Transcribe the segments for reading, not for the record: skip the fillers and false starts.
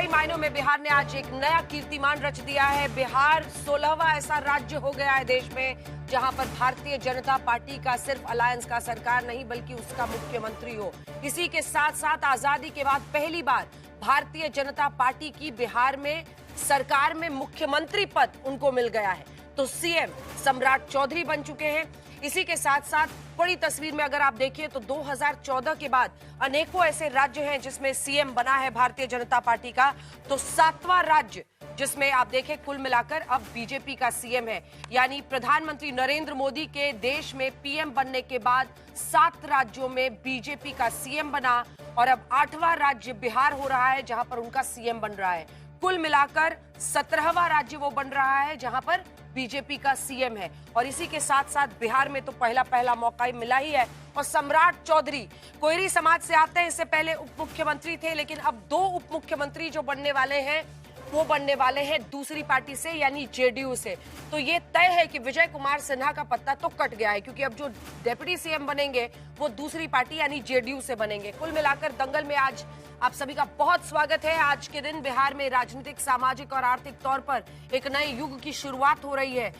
कई मायनों में बिहार ने आज एक नया कीर्तिमान रच दिया है। बिहार 16वां ऐसा राज्य हो गया है देश में जहां पर भारतीय जनता पार्टी का सिर्फ अलायंस का सरकार नहीं बल्कि उसका मुख्यमंत्री हो। इसी के साथ साथ आजादी के बाद पहली बार भारतीय जनता पार्टी की बिहार में सरकार में मुख्यमंत्री पद उनको मिल गया है। तो सीएम सम्राट चौधरी बन चुके हैं। इसी के साथ साथ बड़ी तस्वीर में अगर आप देखिए तो 2014 के बाद अनेकों ऐसे राज्य हैं जिसमें सीएम बना है भारतीय जनता पार्टी का, तो 7वां राज्य जिसमें आप देखें कुल मिलाकर अब बीजेपी का सीएम है। यानी प्रधानमंत्री नरेंद्र मोदी के देश में पीएम बनने के बाद 7 राज्यों में बीजेपी का सीएम बना और अब 8वां राज्य बिहार हो रहा है जहां पर उनका सीएम बन रहा है। कुल मिलाकर 17वां राज्य वो बन रहा है जहां पर बीजेपी का सीएम है। और इसी के साथ साथ बिहार में तो पहला मौका मिला ही है। और सम्राट चौधरी कोयरी समाज से आते हैं, इससे पहले उप मुख्यमंत्री थे, लेकिन अब 2 उप मुख्यमंत्री जो बनने वाले हैं वो बनने वाले हैं दूसरी पार्टी से यानी जेडीयू से। तो ये तय है कि विजय कुमार सिन्हा का पत्ता तो कट गया है क्योंकि अब जो डेप्यूटी सीएम बनेंगे वो दूसरी पार्टी यानी जेडीयू से बनेंगे। कुल मिलाकर दंगल में आज आप सभी का बहुत स्वागत है। आज के दिन बिहार में राजनीतिक, सामाजिक और आर्थिक तौर पर एक नए युग की शुरुआत हो रही है।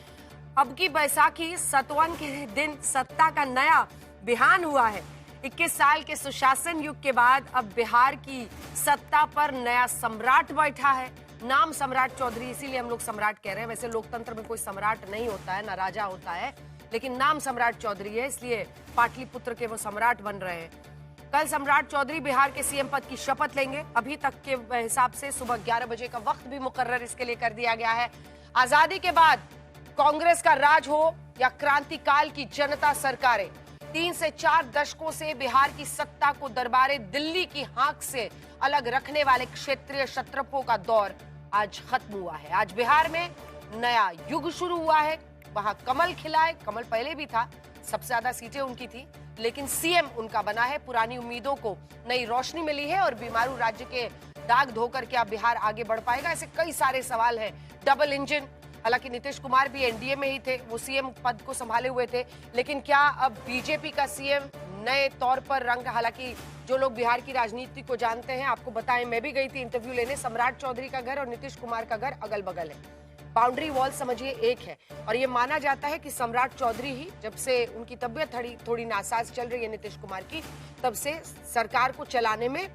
अब की बैसाखी सतवन के दिन सत्ता का नया बिहान हुआ है। 21 साल के सुशासन युग के बाद अब बिहार की सत्ता पर नया सम्राट बैठा है। नाम सम्राट चौधरी, इसीलिए हम लोग सम्राट कह रहे हैं। वैसे लोकतंत्र में कोई सम्राट नहीं होता है, ना राजा होता है, लेकिन नाम सम्राट चौधरी है, इसलिए पाटलिपुत्र के वो सम्राट बन रहे हैं। कल सम्राट चौधरी बिहार के सीएम पद की शपथ लेंगे। अभी तक के हिसाब से सुबह 11 बजे का वक्त भी मुकर्रर इसके लिए कर दिया गया है। आजादी के बाद कांग्रेस का राज हो या क्रांतिकाल की जनता सरकारें, 3 से 4 दशकों से बिहार की सत्ता को दरबारे दिल्ली की हाक से अलग रखने वाले क्षेत्रीय क्षत्रपों का दौर आज खत्म हुआ है। आज बिहार में नया युग शुरू हुआ है। वहां कमल खिला है, कमल पहले भी था, सबसे ज्यादा सीटें उनकी थी, लेकिन सीएम उनका बना है। पुरानी उम्मीदों को नई रोशनी मिली है और बीमारू राज्य के दाग धोकर क्या बिहार आगे बढ़ पाएगा, ऐसे कई सारे सवाल हैं। डबल इंजन, हालांकि नीतीश कुमार भी एनडीए में ही थे, वो सीएम पद को संभाले हुए थे, लेकिन क्या अब बीजेपी का सीएम नए तौर पर रंग, हालांकि जो लोग बिहार की राजनीति को जानते हैं आपको बताएं, मैं भी गई थी इंटरव्यू लेने। सम्राट चौधरी का घर और नीतीश कुमार का घर अगल बगल है, बाउंड्री वॉल समझिए एक है। और ये माना जाता है कि सम्राट चौधरी ही, जब से उनकी तबीयत थोड़ी नासाज चल रही है नीतीश कुमार की, तब से सरकार को चलाने में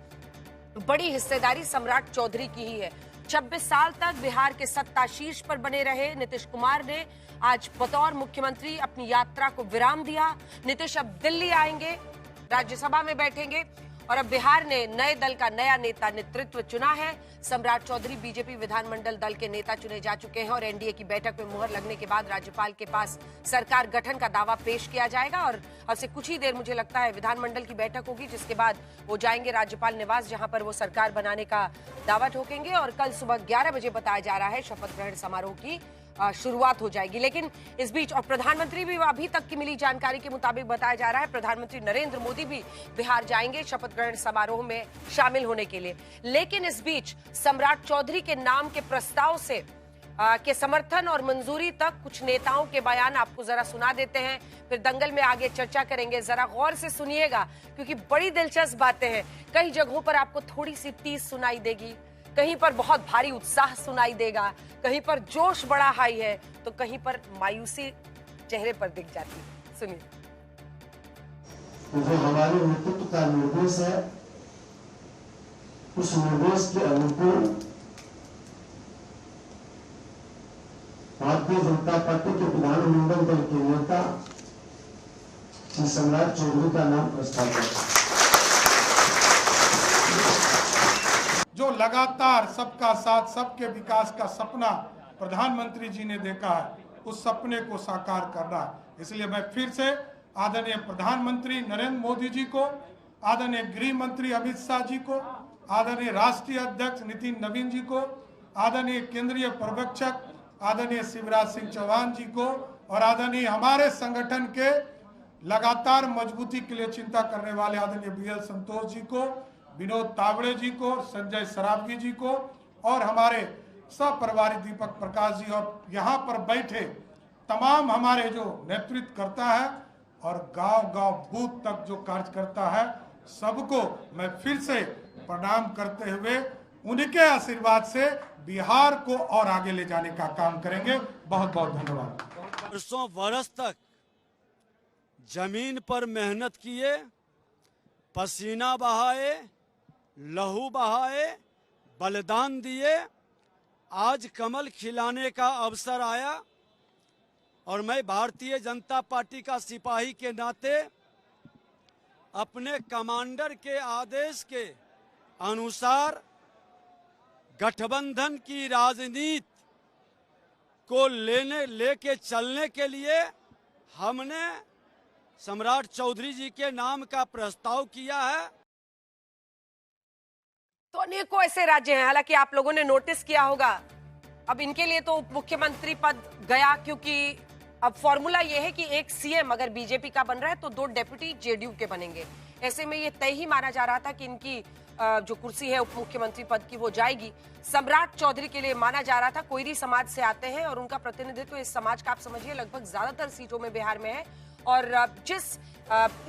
बड़ी हिस्सेदारी सम्राट चौधरी की ही है। 26 साल तक बिहार के सत्ता शीर्ष पर बने रहे नीतीश कुमार ने आज बतौर मुख्यमंत्री अपनी यात्रा को विराम दिया। नीतीश अब दिल्ली आएंगे, राज्यसभा में बैठेंगे और अब बिहार ने नए दल का नया नेता नेतृत्व चुना है। सम्राट चौधरी बीजेपी विधानमंडल दल के नेता चुने जा चुके हैं और एनडीए की बैठक में मुहर लगने के बाद राज्यपाल के पास सरकार गठन का दावा पेश किया जाएगा और अब से कुछ ही देर मुझे लगता है विधानमंडल की बैठक होगी, जिसके बाद वो जाएंगे राज्यपाल निवास जहां पर वो सरकार बनाने का दावा ठोकेंगे और कल सुबह 11 बजे बताया जा रहा है शपथ ग्रहण समारोह की शुरुआत हो जाएगी। लेकिन इस बीच और प्रधानमंत्री भी, अभी तक की मिली जानकारी के मुताबिक बताया जा रहा है, प्रधानमंत्री नरेंद्र मोदी भी बिहार जाएंगे शपथ ग्रहण समारोह में शामिल होने के लिए। लेकिन इस बीच सम्राट चौधरी के नाम के प्रस्ताव से के समर्थन और मंजूरी तक कुछ नेताओं के बयान आपको जरा सुना देते हैं, फिर दंगल में आगे चर्चा करेंगे। जरा गौर से सुनिएगा क्योंकि बड़ी दिलचस्प बातें हैं। कई जगहों पर आपको थोड़ी सी टीस सुनाई देगी, कहीं पर बहुत भारी उत्साह सुनाई देगा, कहीं पर जोश बड़ा हाई है तो कहीं पर मायूसी चेहरे पर दिख जाती है। सुनिए। जो हमारे नेतृत्व का निर्देश है, उस निर्देश के अनुकूल भारतीय जनता पार्टी के विधानमंडल दल के नेता श्री सम्राट चौधरी का नाम प्रस्तावित है। जो लगातार सबका साथ, सबके विकास का सपना प्रधानमंत्री जी ने देखा है, उस सपने को साकार करना है। इसलिए मैं फिर से आदरणीय प्रधानमंत्री नरेंद्र मोदी जी को, आदरणीय गृह मंत्री अमित शाह जी को, आदरणीय राष्ट्रीय अध्यक्ष नितिन नवीन जी को, आदरणीय केंद्रीय पर्यवेक्षक आदरणीय शिवराज सिंह चौहान जी को और आदरणीय हमारे संगठन के लगातार मजबूती के लिए चिंता करने वाले आदरणीय बीएल संतोष जी को, विनोद तावड़े जी को, संजय सरावगी जी को और हमारे सह-प्रभारी दीपक प्रकाश जी और यहाँ पर बैठे तमाम हमारे जो नेतृत्व करता है और गांव-गांव बूथ तक जो कार्य करता है, सबको मैं फिर से प्रणाम करते हुए उनके आशीर्वाद से बिहार को और आगे ले जाने का काम करेंगे। बहुत बहुत धन्यवाद। वर्षों बरस तक जमीन पर मेहनत किए, पसीना बहाए, लहू बहाए, बलिदान दिए, आज कमल खिलाने का अवसर आया और मैं भारतीय जनता पार्टी का सिपाही के नाते अपने कमांडर के आदेश के अनुसार गठबंधन की राजनीति को लेके चलने के लिए हमने सम्राट चौधरी जी के नाम का प्रस्ताव किया है। तो अनेकों ऐसे राज्य हैं, हालांकि आप लोगों ने नोटिस किया होगा, अब इनके लिए तो उप मुख्यमंत्री पद गया, क्योंकि अब फॉर्मूला ये है कि एक सीएम अगर बीजेपी का बन रहा है तो 2 डेप्यूटी जेडीयू के बनेंगे। ऐसे में ये तय ही माना जा रहा था कि इनकी जो कुर्सी है उप मुख्यमंत्री पद की वो जाएगी। सम्राट चौधरी के लिए माना जा रहा था, कोयरी समाज से आते हैं और उनका प्रतिनिधित्व इस समाज का आप समझिए लगभग ज्यादातर सीटों में बिहार में है। और जिस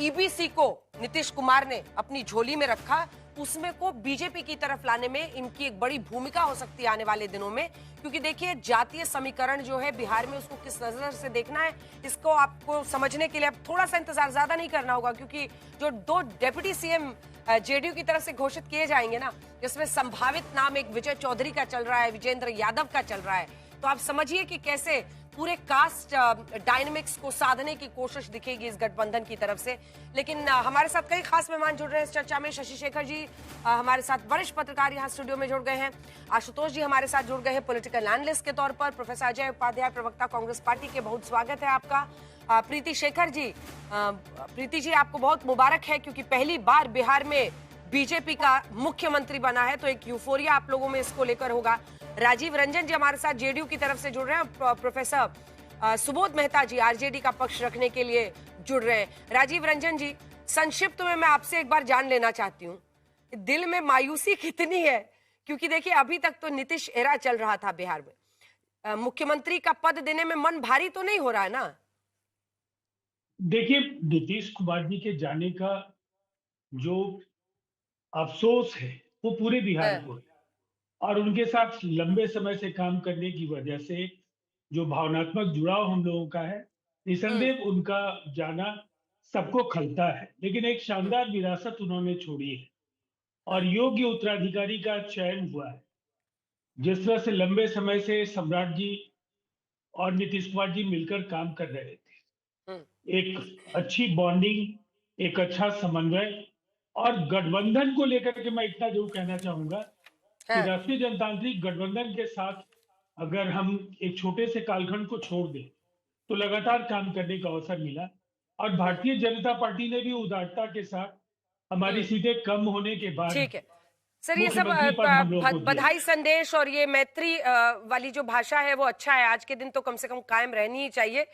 ईबीसी को नीतीश कुमार ने अपनी झोली में रखा, उसमें को बीजेपी की तरफ लाने में इनकी एक बड़ी भूमिका हो सकती है आने वाले दिनों में। क्योंकि देखिए जातीय समीकरण जो है बिहार में, उसको किस नजर से देखना है, इसको आपको समझने के लिए अब थोड़ा सा इंतजार ज्यादा नहीं करना होगा, क्योंकि जो 2 डेप्यूटी सीएम जेडीयू की तरफ से घोषित किए जाएंगे ना, जिसमें संभावित नाम एक विजय चौधरी का चल रहा है, विजेंद्र यादव का चल रहा है, तो आप समझिए कि कैसे पूरे कास्ट डायनेमिक्स को साधने की कोशिश दिखेगी इस गठबंधन की तरफ से। लेकिन हमारे साथ कई खास मेहमान जुड़ रहे हैं इस चर्चा में। शशि शेखर जी हमारे साथ वरिष्ठ पत्रकार यहाँ स्टूडियो में जुड़ गए हैं। आशुतोष जी हमारे साथ जुड़ गए हैं पॉलिटिकल एनालिस्ट के तौर पर। प्रोफेसर अजय उपाध्याय, प्रवक्ता कांग्रेस पार्टी के, बहुत स्वागत है आपका। प्रीति शेखर जी, प्रीति जी आपको बहुत मुबारक है, क्योंकि पहली बार बिहार में बीजेपी का मुख्यमंत्री बना है, तो एक यूफोरिया आप लोगों में इसको लेकर होगा। राजीव रंजन जी हमारे साथ जेडीयू की तरफ से जुड़ रहे हैं। प्रोफेसर सुबोध मेहता जी आरजेडी का पक्ष रखने के लिए जुड़ रहे हैं। राजीव रंजन जी, संक्षिप्त में मैं आपसे एक बार जान लेना चाहती हूँ, दिल में मायूसी कितनी है, क्योंकि देखिए अभी तक तो नीतीश एरा चल रहा था बिहार में, मुख्यमंत्री का पद देने में मन भारी तो नहीं हो रहा है ना? देखिए, नीतीश कुमार जी के जाने का जो अफसोस है वो पूरे बिहार को है, और उनके साथ लंबे समय से काम करने की वजह से जो भावनात्मक जुड़ाव हम लोगों का है, निसंदेह उनका जाना सबको खलता है। लेकिन एक शानदार विरासत उन्होंने छोड़ी है और योग्य उत्तराधिकारी का चयन हुआ है। जिस तरह से लंबे समय से सम्राट जी और नीतीश कुमार जी मिलकर काम कर रहे थे, एक अच्छी बॉन्डिंग, एक अच्छा समन्वय, और गठबंधन को लेकर के मैं इतना जरूर कहना चाहूंगा कि राष्ट्रीय जनतांत्रिक गठबंधन के साथ अगर हम एक छोटे से कालखंड को छोड़ दें तो लगातार काम करने का अवसर मिला, और भारतीय जनता पार्टी ने भी उदारता के साथ हमारी सीटें कम होने के बाद, ठीक है सर, ये सब बधाई संदेश और ये मैत्री वाली जो भाषा है वो अच्छा है, आज के दिन तो कम से कम कायम रहनी ही चाहिए।